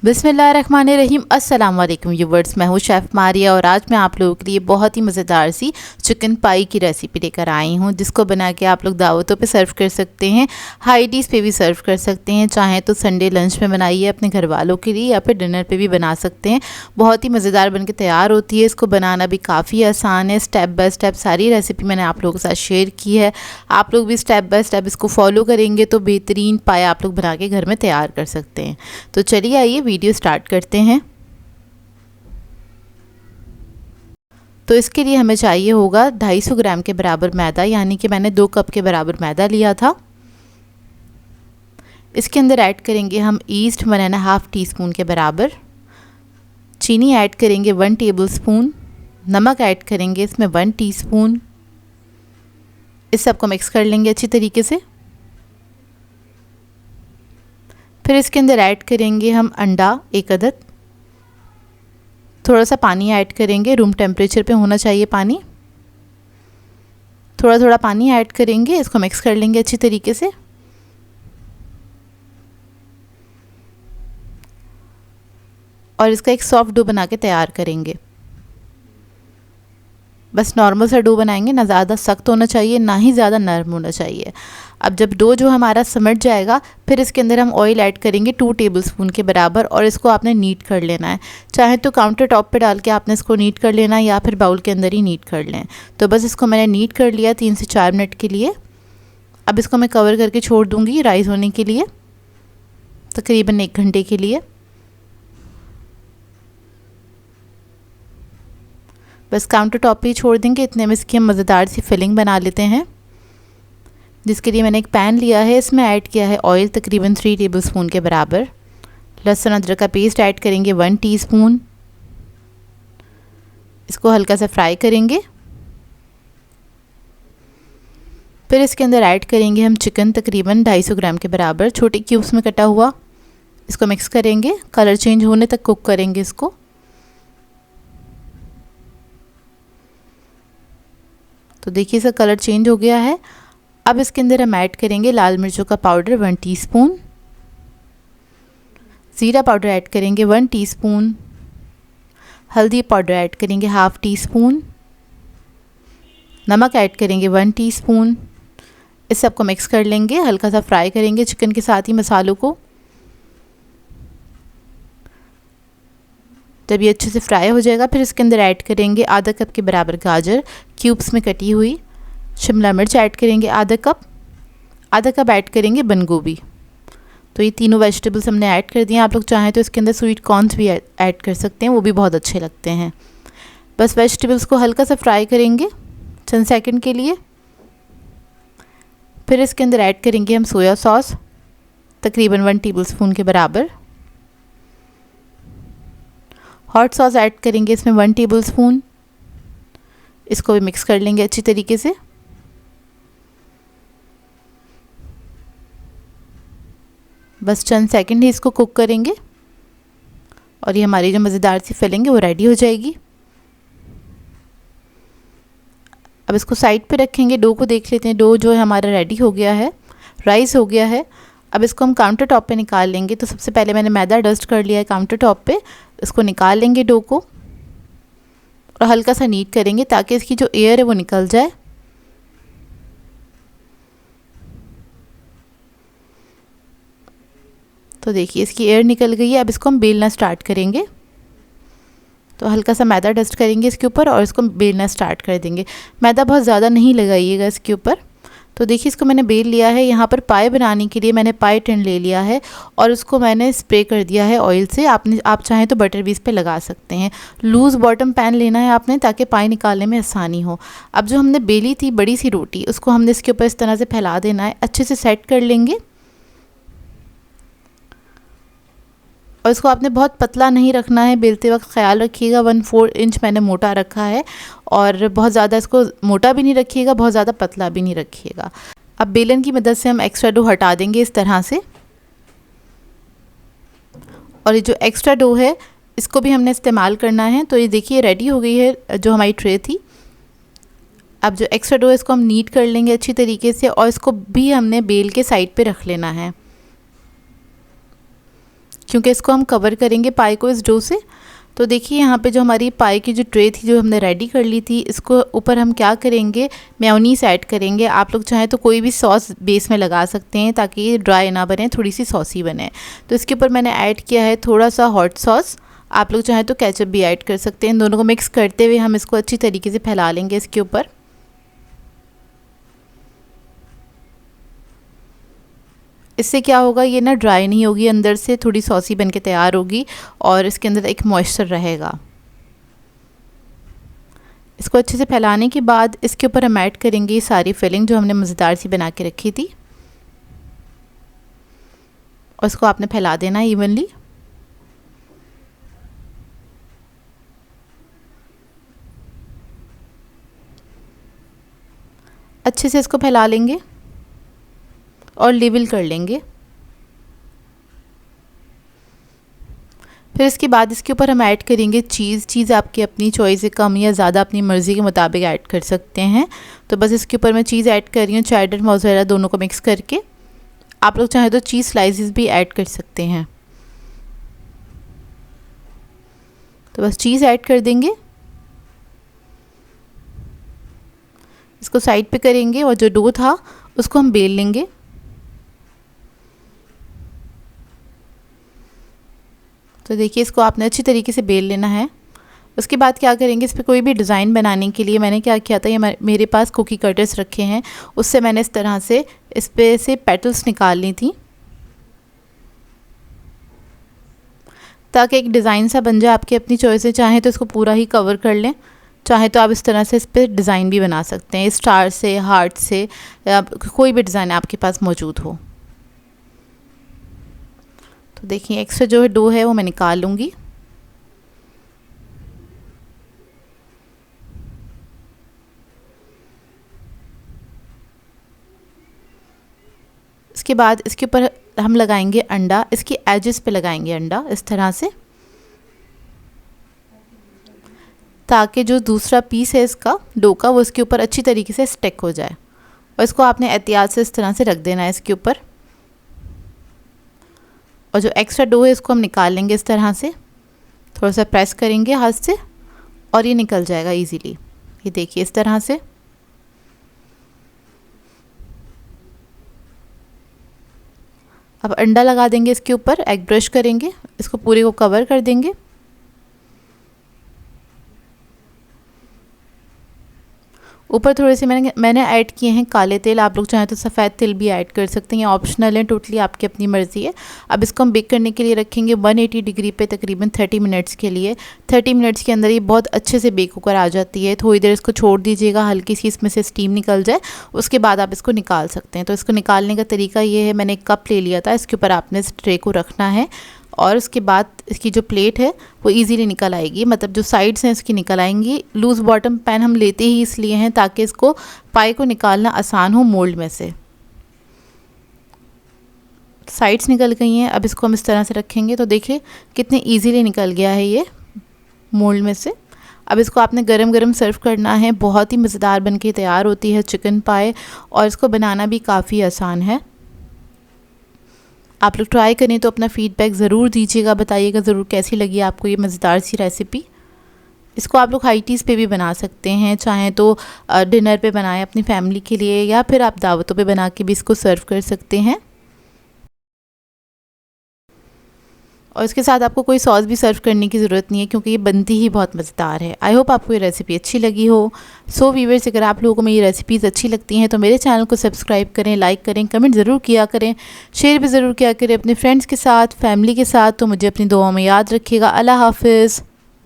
बिस्मिल्लाहिर्रहमानिर्रहीम। अस्सलाम वालेकुम व्यूवर्स, मैं हूँ शेफ़ मारिया और आज मैं आप लोगों के लिए बहुत ही मज़ेदार सी चिकन पाई की रेसिपी लेकर आई हूँ, जिसको बना के आप लोग दावतों पे सर्व कर सकते हैं, हाई डिश पे भी सर्व कर सकते हैं। चाहें तो संडे लंच में बनाइए अपने घर वालों के लिए या फिर डिनर पे भी बना सकते हैं। बहुत ही मज़ेदार बन के तैयार होती है। इसको बनाना भी काफ़ी आसान है। स्टेप बाय स्टेप सारी रेसिपी मैंने आप लोगों के साथ शेयर की है। आप लोग भी स्टेप बाय स्टेप इसको फॉलो करेंगे तो बेहतरीन पाया आप लोग बना के घर में तैयार कर सकते हैं। तो चलिए आइए वीडियो स्टार्ट करते हैं। तो इसके लिए हमें चाहिए होगा 250 ग्राम के बराबर मैदा, यानी कि मैंने 2 कप के बराबर मैदा लिया था। इसके अंदर ऐड करेंगे हम ईस्ट 1.5 टीस्पून के बराबर, चीनी ऐड करेंगे 1 टेबलस्पून, नमक ऐड करेंगे इसमें 1 टीस्पून। इस सबको मिक्स कर लेंगे अच्छी तरीके से। फिर इसके अंदर ऐड करेंगे हम अंडा 1 अदद, थोड़ा सा पानी ऐड करेंगे, रूम टेम्परेचर पे होना चाहिए पानी। थोड़ा थोड़ा पानी ऐड करेंगे, इसको मिक्स कर लेंगे अच्छी तरीके से। और इसका एक सॉफ्ट डो बना के तैयार करेंगे। बस नॉर्मल सा डो बनाएंगे, ना ज़्यादा सख्त होना चाहिए ना ही ज़्यादा नरम होना चाहिए। अब जब डो जो हमारा समझ जाएगा, फिर इसके अंदर हम ऑयल ऐड करेंगे 2 टेबलस्पून के बराबर और इसको आपने नीट कर लेना है। चाहे तो काउंटर टॉप पे डाल के आपने इसको नीट कर लेना है या फिर बाउल के अंदर ही नीट कर लें। तो बस इसको मैंने नीट कर लिया 3 से 4 मिनट के लिए। अब इसको मैं कवर करके छोड़ दूँगी राइस होने के लिए, तकरीबन 1 घंटे के लिए। बस काउंटर टॉप पे ही छोड़ देंगे। इतने में इसकी हम मज़ेदार सी फिलिंग बना लेते हैं, जिसके लिए मैंने एक पैन लिया है। इसमें ऐड किया है ऑयल तकरीबन 3 टेबलस्पून के बराबर। लहसुन अदरक का पेस्ट ऐड करेंगे 1 टीस्पून। इसको हल्का सा फ्राई करेंगे। फिर इसके अंदर ऐड करेंगे हम चिकन तकरीबन 250 ग्राम के बराबर, छोटे क्यूब्स में कटा हुआ। इसको मिक्स करेंगे, कलर चेंज होने तक कुक करेंगे इसको। तो देखिए इसका कलर चेंज हो गया है। अब इसके अंदर हम ऐड करेंगे लाल मिर्चों का पाउडर 1 टीस्पून, ज़ीरा पाउडर ऐड करेंगे 1 टीस्पून, हल्दी पाउडर ऐड करेंगे 1/2 टीस्पून, नमक ऐड करेंगे 1 टीस्पून। इस सबको मिक्स कर लेंगे, हल्का सा फ्राई करेंगे चिकन के साथ ही मसालों को। जब ये अच्छे से फ्राई हो जाएगा, फिर इसके अंदर ऐड करेंगे आधा कप के बराबर गाजर क्यूब्स में कटी हुई, शिमला मिर्च ऐड करेंगे आधा कप ऐड करेंगे बंद गोभी। तो ये तीनों वेजिटेबल्स हमने ऐड कर दिए। आप लोग चाहें तो इसके अंदर स्वीट कॉर्न्स भी ऐड कर सकते हैं, वो भी बहुत अच्छे लगते हैं। बस वेजिटेबल्स को हल्का सा फ्राई करेंगे चंद सेकंड के लिए। फिर इसके अंदर ऐड करेंगे हम सोया सॉस तकरीबन 1 टेबलस्पून के बराबर। हॉट सॉस ऐड करेंगे इसमें 1 टेबलस्पून। इसको भी मिक्स कर लेंगे अच्छी तरीके से। बस चंद सेकंड ही इसको कुक करेंगे और ये हमारी जो मज़ेदार सी फिलिंग है वो रेडी हो जाएगी। अब इसको साइड पे रखेंगे। डो को देख लेते हैं, डो जो है हमारा रेडी हो गया है, राइस हो गया है। अब इसको हम काउंटर टॉप पे निकाल लेंगे। तो सबसे पहले मैंने मैदा डस्ट कर लिया है काउंटर टॉप पे। इसको निकाल लेंगे डो को और हल्का सा नीट करेंगे ताकि इसकी जो एयर है वो निकल जाए। तो देखिए इसकी एयर निकल गई है। अब इसको हम बेलना स्टार्ट करेंगे। तो हल्का सा मैदा डस्ट करेंगे इसके ऊपर और इसको बेलना स्टार्ट कर देंगे। मैदा बहुत ज़्यादा नहीं लगाइएगा इसके ऊपर। तो देखिए इसको मैंने बेल लिया है। यहाँ पर पाई बनाने के लिए मैंने पाई टिन ले लिया है और उसको मैंने स्प्रे कर दिया है ऑयल से। आप चाहें तो बटर भी इस पे लगा सकते हैं। लूज़ बॉटम पैन लेना है आपने, ताकि पाई निकालने में आसानी हो। अब जो हमने बेली थी बड़ी सी रोटी, उसको हमने इसके ऊपर इस तरह से फैला देना है, अच्छे से सेट कर लेंगे। और इसको आपने बहुत पतला नहीं रखना है, बेलते वक्त ख्याल रखिएगा। 1/4 इंच मैंने मोटा रखा है और बहुत ज़्यादा इसको मोटा भी नहीं रखिएगा, बहुत ज़्यादा पतला भी नहीं रखिएगा। अब बेलन की मदद से हम एक्स्ट्रा डो हटा देंगे इस तरह से। और ये जो एक्स्ट्रा डो है इसको भी हमने इस्तेमाल करना है। तो ये देखिए रेडी हो गई है जो हमारी ट्रे थी। अब जो एक्स्ट्रा डो है इसको हम नीट कर लेंगे अच्छी तरीके से और इसको भी हमने बेल के साइड पे रख लेना है। क्योंकि इसको हम कवर करेंगे पाई को इस डो से। तो देखिए यहाँ पे जो हमारी पाई की जो ट्रे थी जो हमने रेडी कर ली थी, इसको ऊपर हम क्या करेंगे, मेयोनीज़ ऐड करेंगे। आप लोग चाहें तो कोई भी सॉस बेस में लगा सकते हैं ताकि ये ड्राई ना बने, थोड़ी सी सॉसी बने। तो इसके ऊपर मैंने ऐड किया है थोड़ा सा हॉट सॉस। आप लोग चाहें तो केचप भी ऐड कर सकते हैं। दोनों को मिक्स करते हुए हम इसको अच्छी तरीके से फैला लेंगे इसके ऊपर। इससे क्या होगा, ये ना ड्राई नहीं होगी, अंदर से थोड़ी सॉसी बन के तैयार होगी और इसके अंदर एक मॉइस्चर रहेगा। इसको अच्छे से फैलाने के बाद इसके ऊपर हम ऐड करेंगे सारी फिलिंग जो हमने मज़ेदार सी बना के रखी थी, और इसको आपने फैला देना इवनली। अच्छे से इसको फैला लेंगे और लेवल कर लेंगे। फिर इसके बाद इसके ऊपर हम ऐड करेंगे चीज़ आपकी अपनी चॉइस है, कम या ज़्यादा अपनी मर्ज़ी के मुताबिक ऐड कर सकते हैं। तो बस इसके ऊपर मैं चीज़ ऐड कर रही हूँ, चेडर मोज़रेला दोनों को मिक्स करके। आप लोग चाहें तो चीज़ स्लाइसेस भी ऐड कर सकते हैं। तो बस चीज़ ऐड कर देंगे, इसको साइड पे करेंगे और जो डो था उसको हम बेल लेंगे। तो देखिए इसको आपने अच्छी तरीके से बेल लेना है। उसके बाद क्या करेंगे, इस पर कोई भी डिज़ाइन बनाने के लिए मैंने क्या किया था, ये मेरे पास कुकी कटर्स रखे हैं, उससे मैंने इस तरह से इस पे से पेटल्स निकाल ली थी ताकि एक डिज़ाइन सा बन जाए। आपकी अपनी चॉइस है, चाहे तो इसको पूरा ही कवर कर लें, चाहे तो आप इस तरह से इस पर डिज़ाइन भी बना सकते हैं, स्टार से, हार्ट से, या कोई भी डिज़ाइन आपके पास मौजूद हो। तो देखिए एक्स्ट्रा जो है डो है वो मैं निकाल लूँगी। इसके बाद इसके ऊपर हम लगाएंगे अंडा, इसकी एजेस पे लगाएंगे अंडा इस तरह से, ताकि जो दूसरा पीस है इसका डो का वो इसके ऊपर अच्छी तरीके से स्टिक हो जाए। और इसको आपने एहतियात से इस तरह से रख देना है इसके ऊपर। और जो एक्स्ट्रा डो है इसको हम निकाल लेंगे इस तरह से, थोड़ा सा प्रेस करेंगे हाथ से और ये निकल जाएगा इजीली। ये देखिए इस तरह से। अब अंडा लगा देंगे इसके ऊपर, एग ब्रश करेंगे, इसको पूरे को कवर कर देंगे। ऊपर थोड़े से मैंने ऐड किए हैं काले तिल। आप लोग चाहें तो सफ़ेद तिल भी ऐड कर सकते हैं, ऑप्शनल है, टोटली आपकी अपनी मर्ज़ी है। अब इसको हम बेक करने के लिए रखेंगे 180 डिग्री पे तकरीबन 30 मिनट्स के लिए। 30 मिनट्स के अंदर ये बहुत अच्छे से बेक होकर आ जाती है। थोड़ी देर इसको छोड़ दीजिएगा, हल्की सी इसमें से स्टीम निकल जाए, उसके बाद आप इसको निकाल सकते हैं। तो इसको निकालने का तरीका ये है, मैंने एक कप ले लिया था, इसके ऊपर आपने इस ट्रे को रखना है और उसके बाद इसकी जो प्लेट है वो इजीली निकल आएगी, मतलब जो साइड्स हैं इसकी निकल आएंगी। लूज़ बॉटम पैन हम लेते ही इसलिए हैं ताकि इसको पाई को निकालना आसान हो मोल्ड में से। साइड्स निकल गई हैं, अब इसको हम इस तरह से रखेंगे तो देखिए कितने इजीली निकल गया है ये मोल्ड में से। अब इसको आपने गरम गरम सर्व करना है। बहुत ही मज़ेदार बनके तैयार होती है चिकन पाई और इसको बनाना भी काफ़ी आसान है। आप लोग ट्राई करें तो अपना फ़ीडबैक ज़रूर दीजिएगा, बताइएगा ज़रूर कैसी लगी आपको ये मज़ेदार सी रेसिपी। इसको आप लोग हाई टीज़ पे भी बना सकते हैं, चाहें तो डिनर पे बनाएं अपनी फैमिली के लिए, या फिर आप दावतों पे बना के भी इसको सर्व कर सकते हैं। और इसके साथ आपको कोई सॉस भी सर्व करने की ज़रूरत नहीं है क्योंकि ये बनती ही बहुत मज़ेदार है। आई होप आपको ये रेसिपी अच्छी लगी हो। सो व्यूअर्स, अगर आप लोगों को मेरी रेसिपीज़ अच्छी लगती हैं तो मेरे चैनल को सब्सक्राइब करें, लाइक करें, कमेंट ज़रूर किया करें, शेयर भी ज़रूर किया करें अपने फ्रेंड्स के साथ, फैमिली के साथ। तो मुझे अपनी दुआओं में याद रखिएगा। अल्लाह हाफ़िज़।